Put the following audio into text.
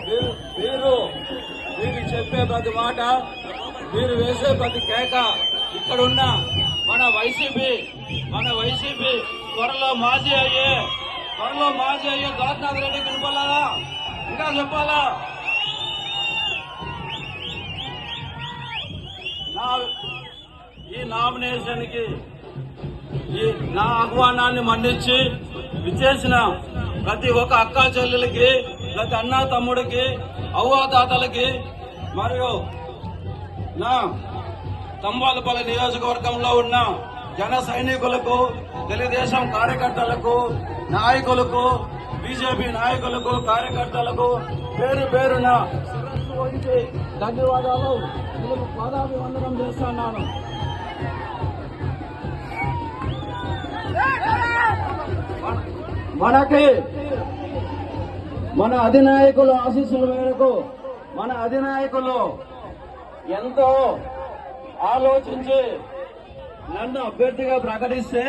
మీరు మీరు చెప్పే ప్రతి మాట, మీరు వేసే ప్రతి కేక ఇక్కడున్న మన వైసీపీ త్వరలో మాజీ అయ్యే గోవర్ధన్ రెడ్డికి వినపడాలా, ఇంకా చెప్పాలా? ఈ నామినేషన్ కి నా ఆహ్వానాన్ని మన్నించి విచ్చేసిన ప్రతి ఒక్క అక్కా చెల్లెలకి, ప్రతి అన్నా తమ్ముడికి, అవ్వాతాతలకి మరియు నా తంబాలపల్లి నియోజకవర్గంలో ఉన్న జన సైనికులకు, తెలుగుదేశం కార్యకర్తలకు, నాయకులకు, బీజేపీ నాయకులకు, కార్యకర్తలకు పేరు పేరున ధన్యవాదాలు, పాదాభివందనం చేస్తున్నాను. మనకి మన అధినాయకుల ఆశీస్సుల మేరకు మన అధినాయకులు ఎంతో ఆలోచించి నన్ను అభ్యర్థిగా ప్రకటిస్తే